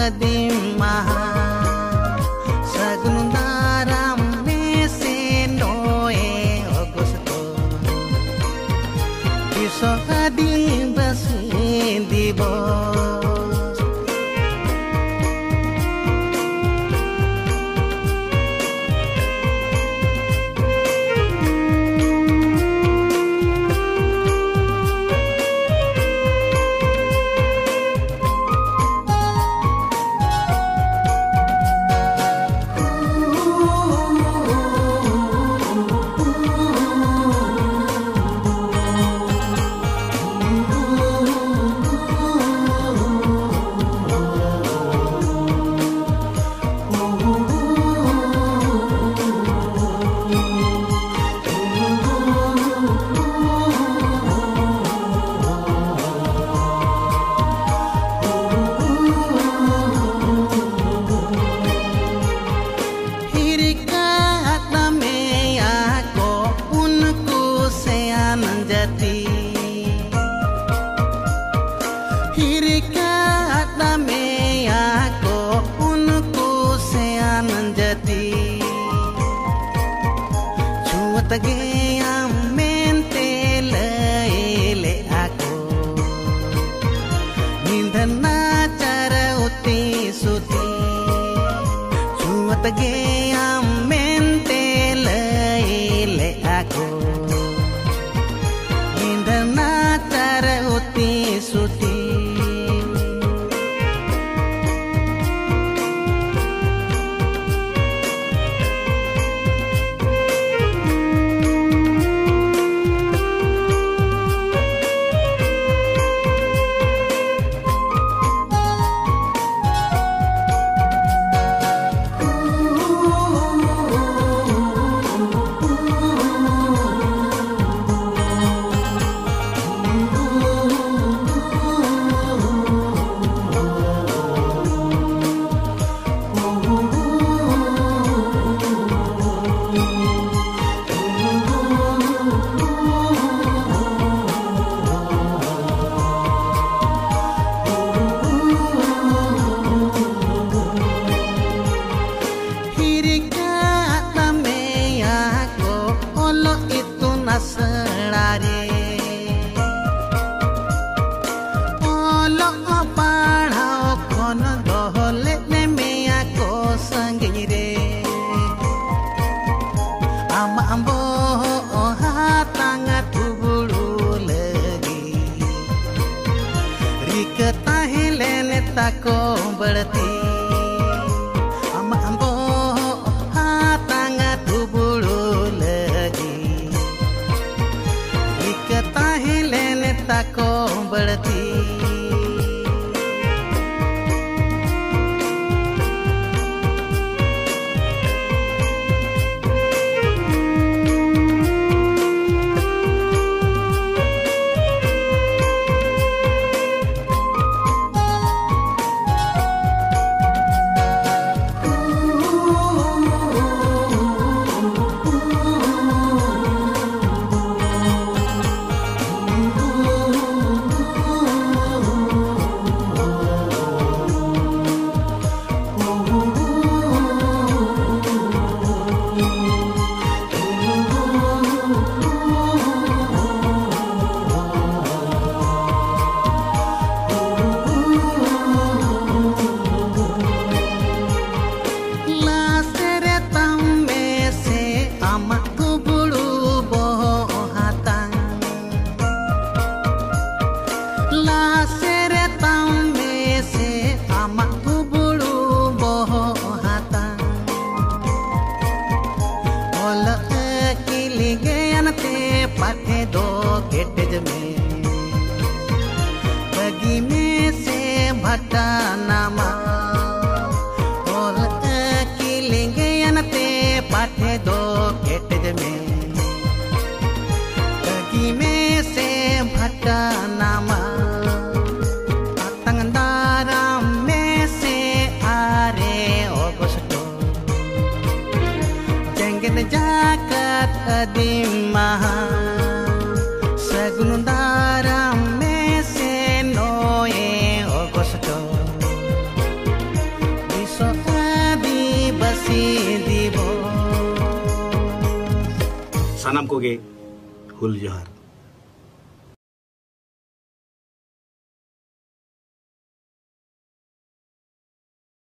adimaha sagundaram mesenoe ogosto iso adim basindibo Tegeyam mente lele aku nindana cara uti suti cuma tegeyam mente lele aku nindana cara uti suti Tako berarti ama ambo hatanga tubulu lagi ikatahilene tako berarti पाथे दो केटज में बगी में से भट्टा नामा बोल अकेलेंगे अनते पाथे दो केटज में बगी में से भट्टा नामा तंगदारा में से आरे ओगोस्टो जंगन जाकत adimaha sagundaram me se noe ogosto ᱫᱤᱵᱚ ᱥᱟᱱᱟᱢ ᱠᱚᱜᱮ ᱦᱩᱞ ᱡᱚᱦᱟᱨ।